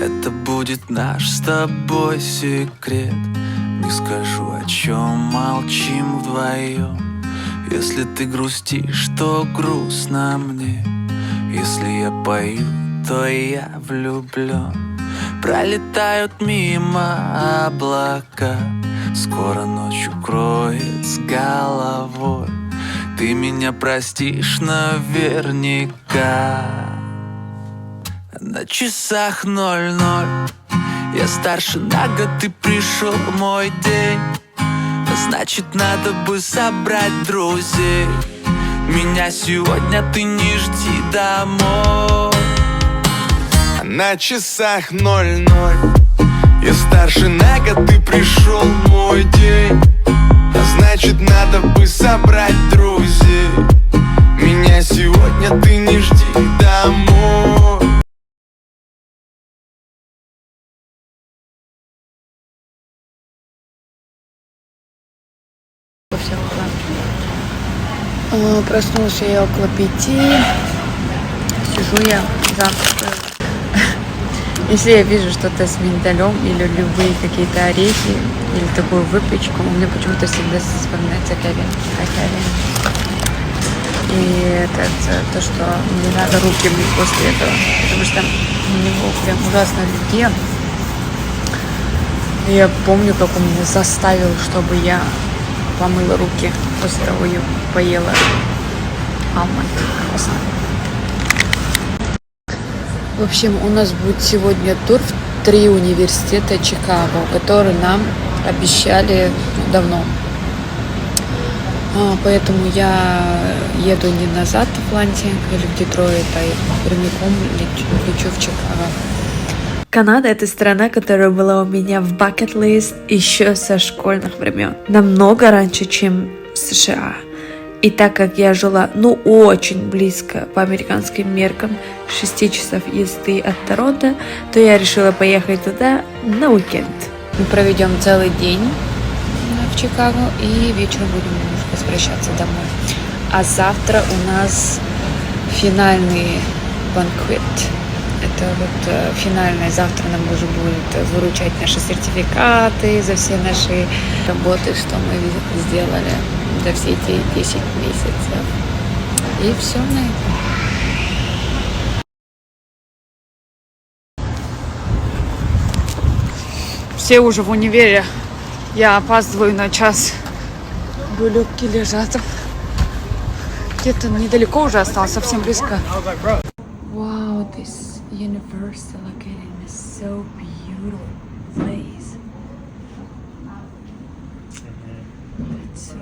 Это будет наш с тобой секрет. Не скажу, о чем молчим вдвоем. Если ты грустишь, то грустно мне. Если я пою, то я влюблен. Пролетают мимо облака, скоро ночь укроет с головой. Ты меня простишь наверняка. На часах 00. Я старше на год, ты пришел мой день. Значит, надо бы собрать друзей. Меня сегодня ты не жди домой. На часах 00. Я старше на год, ты пришел мой день. Значит, надо бы собрать друзей. Меня сегодня ты не жди домой. Проснулась я около 5. Сижу я, завтракаю. Если я вижу что-то с миндалем или любые какие-то орехи или такую выпечку, у меня почему-то всегда вспоминается ковен. И это то, что мне надо руки мыть после этого, потому что у него прям ужасно аллергия. И я помню, как он меня заставил, чтобы я помыла руки после того, я поела алмонд. Вкусно. В общем, у нас будет сегодня тур в 3 университета Чикаго, которые нам обещали давно. Поэтому я еду не назад в Атланте или в Детройт, а прямиком лечу в Чикаго. Канада — это страна, которая была у меня в бакет-лист еще со школьных времен. Намного раньше, чем США. И так как я жила, очень близко по американским меркам, 6 часов езды от Торонто, то я решила поехать туда на уикенд. Мы проведем целый день в Чикаго и вечером будем возвращаться домой. А завтра у нас финальный банкет. Это вот финальное. Завтра нам уже будет выручать наши сертификаты за все наши работы, что мы сделали за все эти 10 месяцев. И все на этом. Все уже в универе. Я опаздываю на час. Булёвки лежат. Где-то недалеко уже осталось, совсем близко. Wow, this Universal Academy is so beautiful place. It's so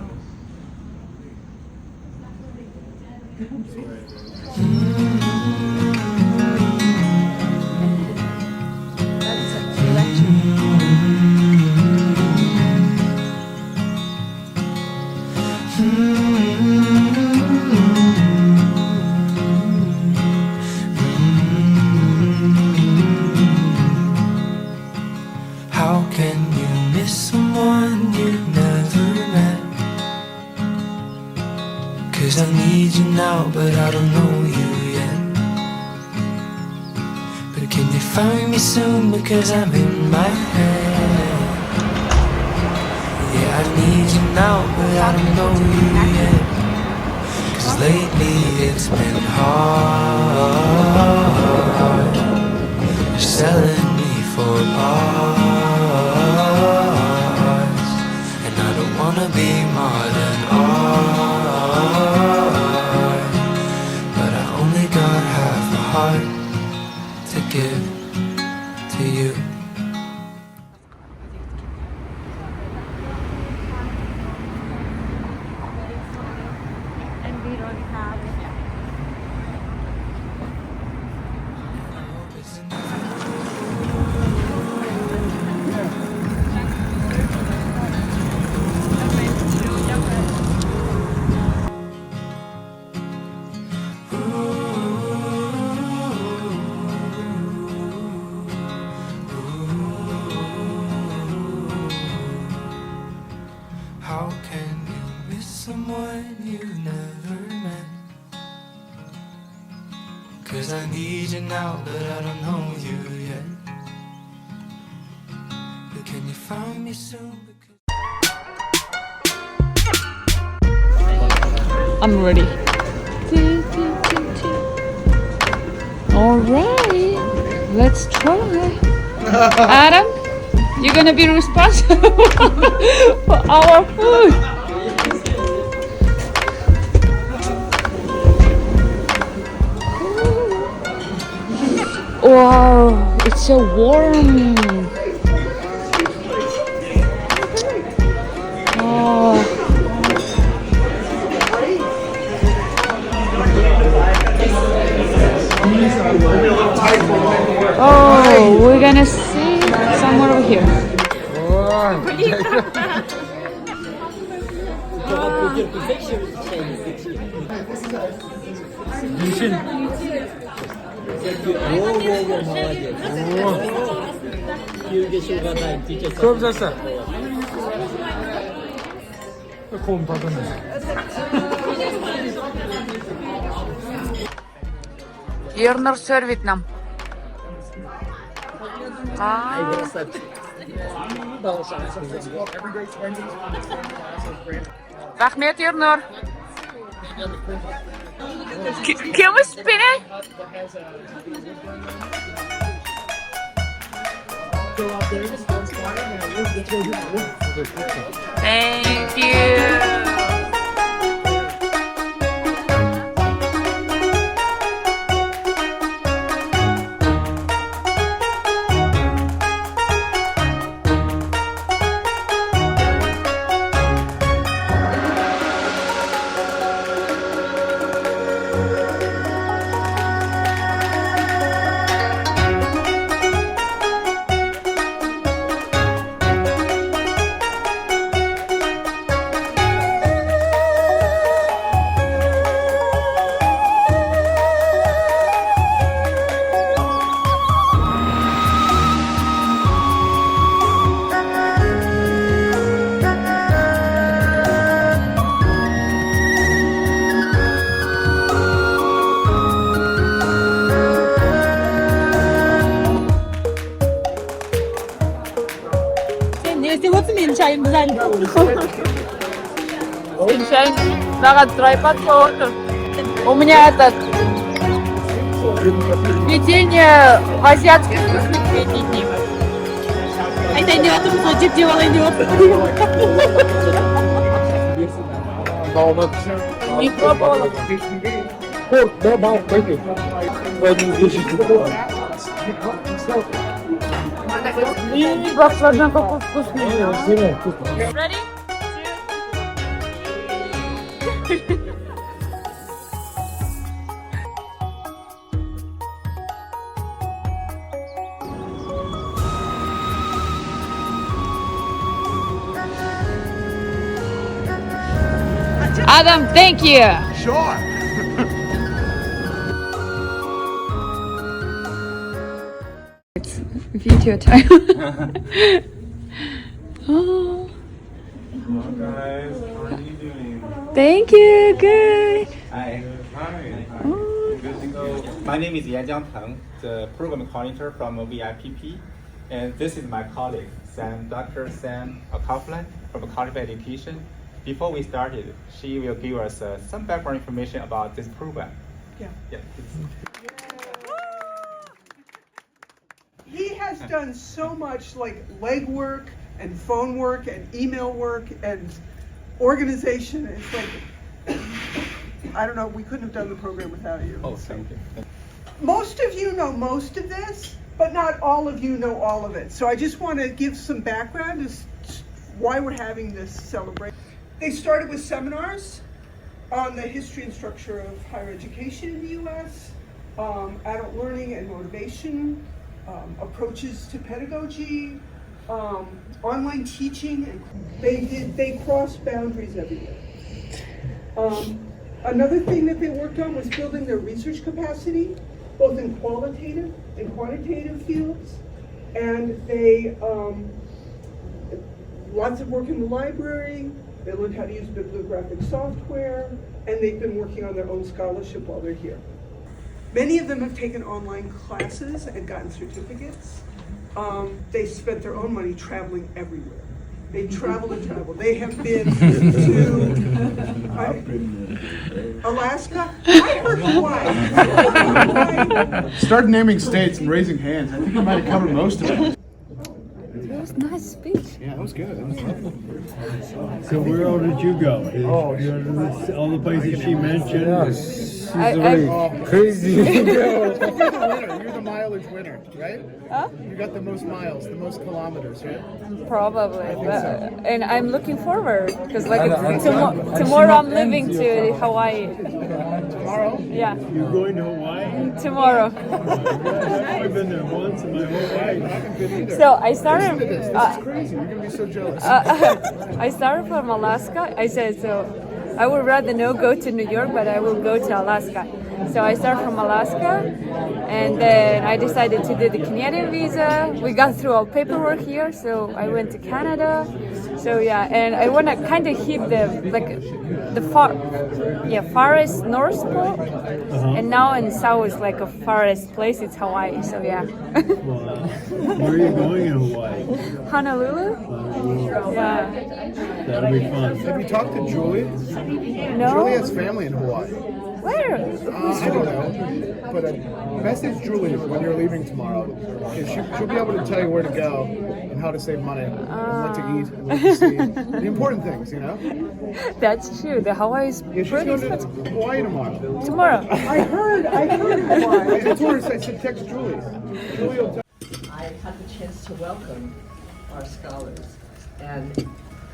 That's a lecture. How can you miss someone you've never met? 'Cause I need you now, but I don't know you yet. But can you find me soon, because I'm in my head. Yeah, I need you now, but I don't know you yet. 'Cause lately it's been hard. You're selling me for parts, and I don't wanna be more than art. But I only got half a heart to give to you. How can you miss someone you've never met? 'Cause I need you now, but I don't know you yet. you soon. I'm ready. Alright, let's try. Adam, you're gonna be responsible for our food. Wow, it's so warm. Oh. Oh, we're gonna see somewhere over here. 그럼 잤어. 곰 받았네. Ернер сервит нам. Рахмет, Ернер. Can we spin it? Thank you. У меня этот введение в азиатских вкусных видений. Это идет, кто делал, идет. Не пробовала. Баклажан какой вкусный. Ready? Adam, thank you. Sure. It's video time. Oh. Hello guys, how are you doing? Thank you. Good. Hi. Hi. Good to go. My name is Yan Jiangpeng, the program coordinator from VIPP, and this is my colleague, Dr. Sam Kaufman from College of Education. Before we started, she will give us some background information about this program. Yeah. He has done so much like legwork and phone work and email work and organization. It's like, I don't know, we couldn't have done the program without you. Oh, thank you. Most of you know most of this, but not all of you know all of it. So I just want to give some background as to why we're having this celebration. They started with seminars on the history and structure of higher education in the U.S., adult learning and motivation, approaches to pedagogy, online teaching, and they crossed boundaries everywhere. Another thing that they worked on was building their research capacity, both in qualitative and quantitative fields, and they lots of work in the library. They learned how to use bibliographic software, and they've been working on their own scholarship while they're here. Many of them have taken online classes and gotten certificates. They spent their own money traveling everywhere. They travel and travel. They have been to Alaska. I heard Hawaii. Start naming states and raising hands. I think I might have covered most of it. It was a nice speech. Yeah, that was good. That was lovely. So where all did you go? All the places she mentioned? Crazy. You're the mileage winner, right? Huh? You got the most miles, the most kilometers, right? Probably, and I'm looking forward because tomorrow I'm leaving to Hawaii. Tomorrow? Yeah, You're going to Hawaii? tomorrow. I've been there once in my whole life. So I started. It's crazy. You're gonna be so jealous. I started from Alaska. I said so. I would rather not go to New York, but I will go to Alaska. So I started from Alaska, and then I decided to do the Canadian visa. We got through all paperwork here, so I went to Canada. So yeah, and I want to kind of hit the farthest North Pole, and now in the south is like a farthest place. It's Hawaii. So yeah, Where are you going in Hawaii? Honolulu. Yeah. That'll be fun. Have you talked to Julie? No. Julie has family in Hawaii. Where? I don't know, but message Julie when you're leaving tomorrow. She'll be able to tell you where to go and how to save money, and what to eat, and what to see. The important things, you know? That's true. The Hawaii is Yeah, she's pretty going expensive. to Hawaii tomorrow. Tomorrow. I heard Hawaii. I told her, I said text Julie. Julie will tell I've had the chance to welcome our scholars, and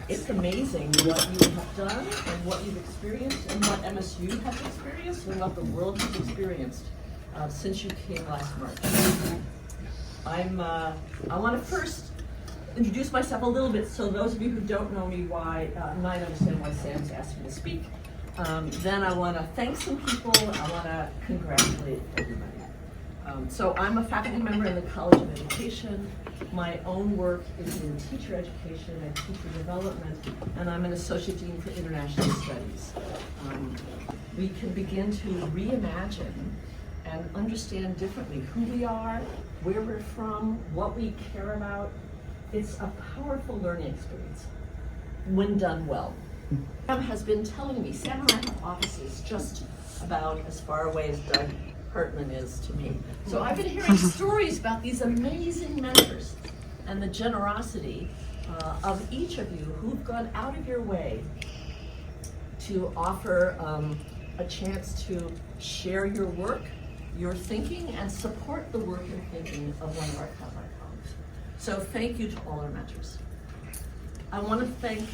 it's amazing what you have done and what you've experienced and what MSU has experienced and what the world has experienced since you came last March. I want to first introduce myself a little bit so those of you who don't know me might understand why Sam's asked me to speak. Then I want to thank some people. I want to congratulate everybody. So I'm a faculty member in the College of Education. My own work is in teacher education and teacher development, and I'm an associate dean for international studies. We can begin to reimagine and understand differently who we are, where we're from, what we care about. It's a powerful learning experience when done well. Sam has been telling me, Sam and I have offices just about as far away as Doug Hartman is to me. So I've been hearing stories about these amazing mentors and the generosity of each of you who've gone out of your way to offer a chance to share your work, your thinking, and support the work and thinking of one of our colleagues. So thank you to all our mentors. I want to thank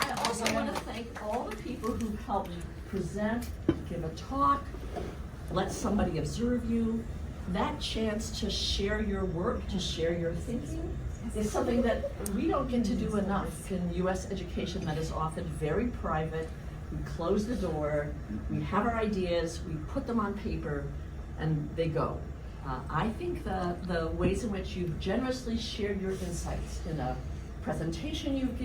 I also want to thank all the people who helped present, give a talk, let somebody observe you. That chance to share your work, to share your thinking, is something that we don't get to do enough in U.S. education that is often very private. We close the door, we have our ideas, we put them on paper, and they go. I think the ways in which you've generously shared your insights in a presentation you've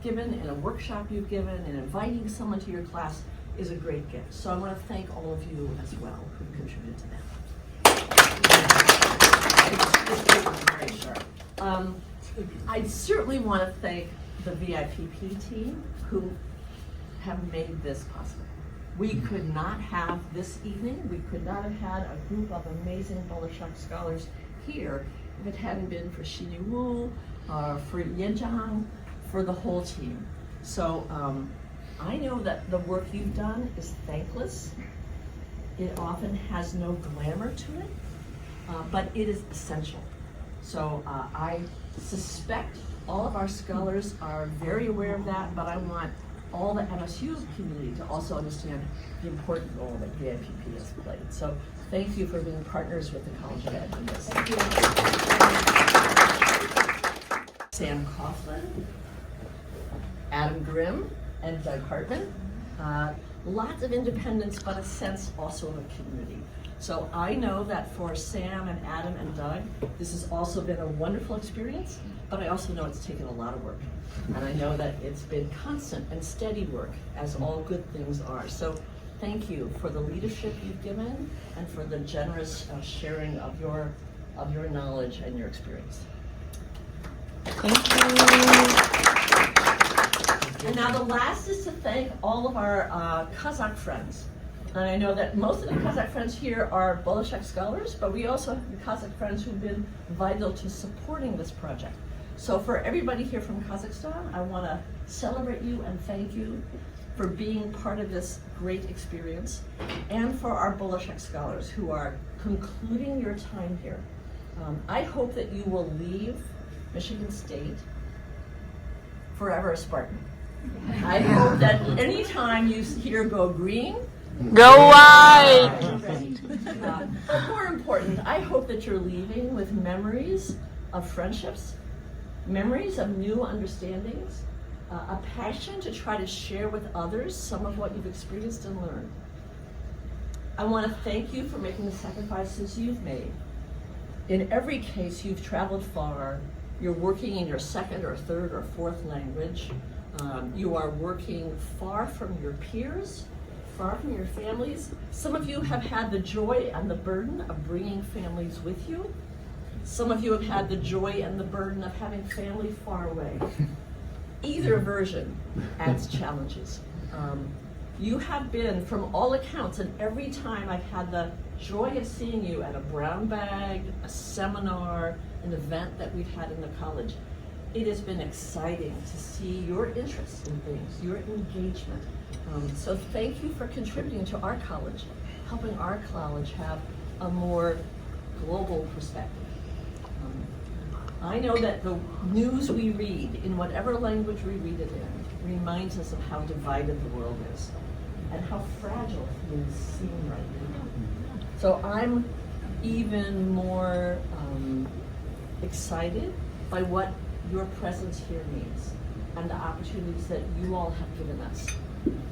given, in a workshop you've given, and inviting someone to your class is a great gift. So I want to thank all of you as well who contributed to that. This paper is very sharp. I certainly want to thank the VIPP team who have made this possible. We could not have this evening, we could not have had a group of amazing Bolshoi scholars here if it hadn't been for Xinyu Wu, for Yanjiang, for the whole team. So I know that the work you've done is thankless. It often has no glamour to it, but it is essential. So I suspect all of our scholars are very aware of that, but I want all the MSU community to also understand the important role that VIPP has played. So thank you for being partners with the College of Ed in this. Sam Coughlin, Adam Grimm, and Doug Hartman. Lots of independence, but a sense also of a community. So I know that for Sam and Adam and Doug, this has also been a wonderful experience, but I also know it's taken a lot of work. And I know that it's been constant and steady work, as all good things are. So thank you for the leadership you've given and for the generous sharing of your of your knowledge and your experience. Thank you. And now the last is to thank all of our Kazakh friends. And I know that most of the Kazakh friends here are Bolshoi scholars, but we also have Kazakh friends who've been vital to supporting this project. So for everybody here from Kazakhstan, I want to celebrate you and thank you for being part of this great experience, and for our Bolshoi scholars who are concluding your time here. I hope that you will leave Michigan State forever a Spartan. I hope that anytime you hear go green, Go white! But more important, I hope that you're leaving with memories of friendships, memories of new understandings, a passion to try to share with others some of what you've experienced and learned. I want to thank you for making the sacrifices you've made. In every case, you've traveled far. You're working in your second or third or fourth language. You are working far from your peers, far from your families. Some of you have had the joy and the burden of bringing families with you. Some of you have had the joy and the burden of having family far away. Either version adds challenges. You have been, from all accounts, and every time I've had the joy of seeing you at a brown bag, a seminar, an event that we've had in the college, it has been exciting to see your interest in things, your engagement. So thank you for contributing to our college, helping our college have a more global perspective. I know that the news we read, in whatever language we read it in, reminds us of how divided the world is and how fragile things seem right now. So I'm even more excited by what your presence here means and the opportunities that you all have given us.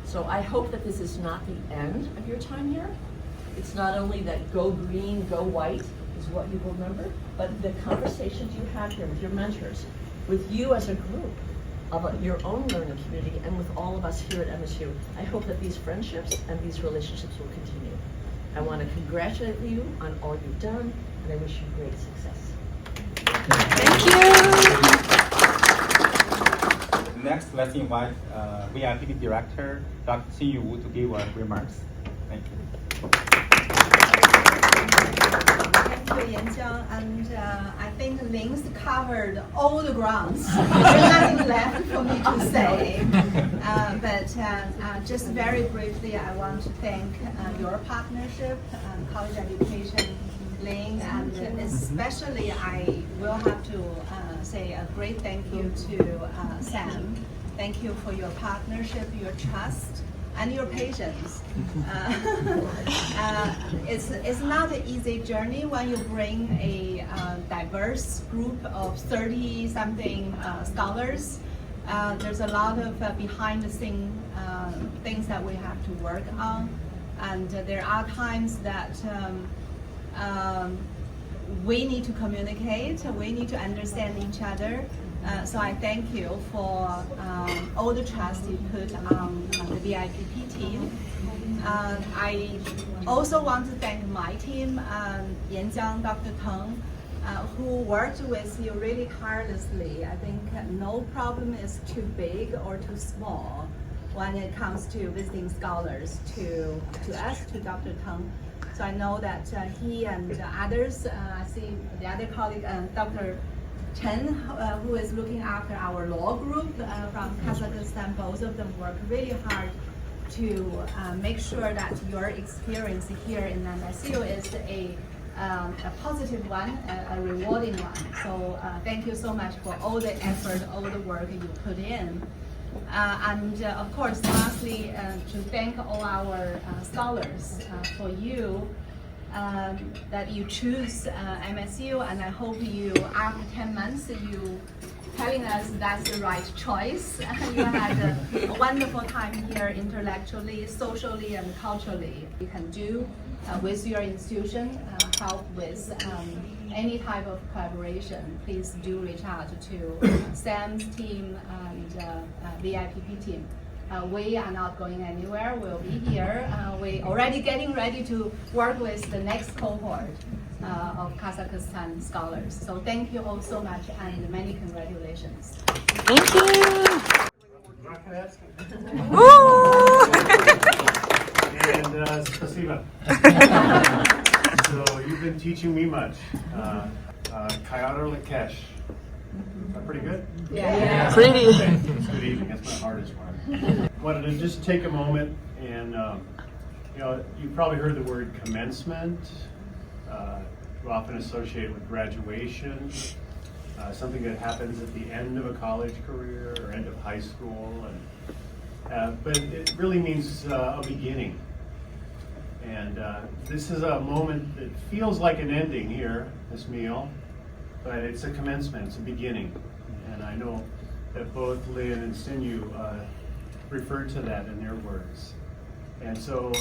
So I hope that this is not the end of your time here. It's not only that go green, go white is what you will remember, but the conversations you have here with your mentors, with you as a group, of your own learning community, and with all of us here at MSU. I hope that these friendships and these relationships will continue. I want to congratulate you on all you've done, and I wish you great success. Thank you. Next, let's invite VIP Director, Dr. Xin Wu, to give remarks. Thank you. Thank you, Yanjiang, and I think Ling's covered all the grounds. There's nothing left for me to say. But just very briefly, I want to thank your partnership, college education, Ling, and especially I will have to say a great thank you to Sam. Thank you for your partnership, your trust, and your patience. It's not an easy journey when you bring a diverse group of 30-something scholars. There's a lot of behind-the-scene things that we have to work on, and there are times that we need to communicate, we need to understand each other. So I thank you for all the trust you put on the VIPP team. I also want to thank my team, Yanjiang, Dr. Teng, who worked with you really tirelessly. I think no problem is too big or too small when it comes to visiting scholars to us, to Dr. Teng. So I know that he and others, I see the other colleague, Dr. Chen, who is looking after our law group from Kazakhstan, both of them work really hard to make sure that your experience here in MSU is a positive one, a rewarding one. So thank you so much for all the effort, all the work you put in. And of course, lastly, to thank all our scholars for you, that you choose MSU, and I hope you, after 10 months, you telling us that's the right choice. You had a wonderful time here intellectually, socially, and culturally. You can do with your institution, help with any type of collaboration. Please do reach out to Sam's team and VIPP team. We are not going anywhere. We'll be here. We already getting ready to work with the next cohort. of Kazakhstan scholars. So thank you all so much and many congratulations. Thank you. And спасибо. So you've been teaching me much. Kayara Lakesh. Is that pretty good? Yeah. Pretty. Good evening. That's my hardest one. Wanted to just take a moment and, you've probably heard the word commencement. We often associate it with graduation, something that happens at the end of a college career or end of high school. But it really means a beginning. And this is a moment that feels like an ending here, this meal, but it's a commencement, it's a beginning. And I know that both Lynn and Sinew referred to that in their words. And so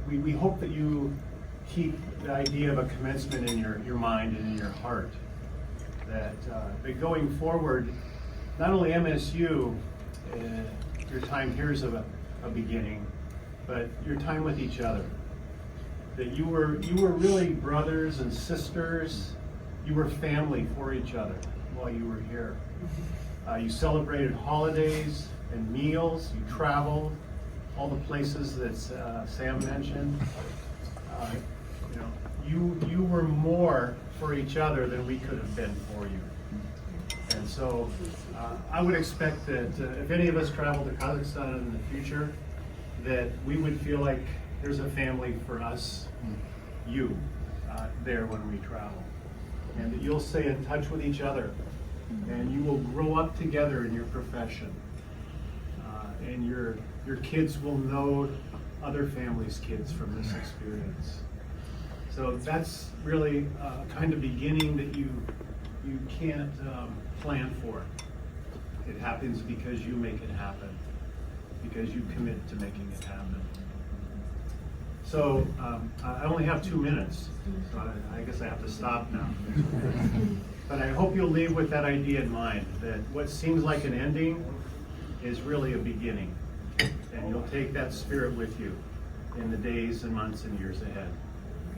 we hope that you keep the idea of a commencement in your mind and in your heart. That going forward, not only MSU, your time here is a beginning, but your time with each other. That you were really brothers and sisters. You were family for each other while you were here. You celebrated holidays and meals. You traveled all the places that Sam mentioned. You were more for each other than we could have been for you. And so I would expect that if any of us travel to Kazakhstan in the future, that we would feel like there's a family for us, you, there when we travel. And that you'll stay in touch with each other, and you will grow up together in your profession. And your kids will know other families' kids from this experience. So that's really a kind of beginning that you can't plan for. It happens because you make it happen, because you commit to making it happen. So I only have 2 minutes, so I guess I have to stop now. But I hope you'll leave with that idea in mind, that what seems like an ending is really a beginning. And you'll take that spirit with you in the days and months and years ahead.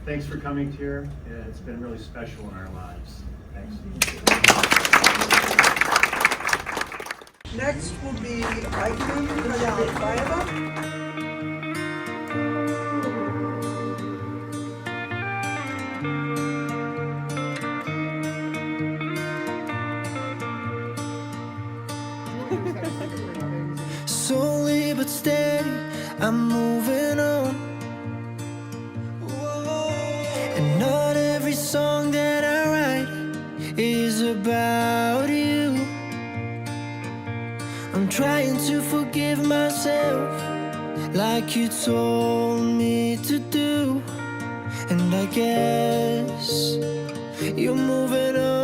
Thanks for coming here. It's been really special in our lives. Thanks. Next will be Aykun Kayalıbayeva. Slowly but steady, I'm moving on. And not every song that I write is about you. I'm trying to forgive myself like you told me to do. And I guess you're moving on.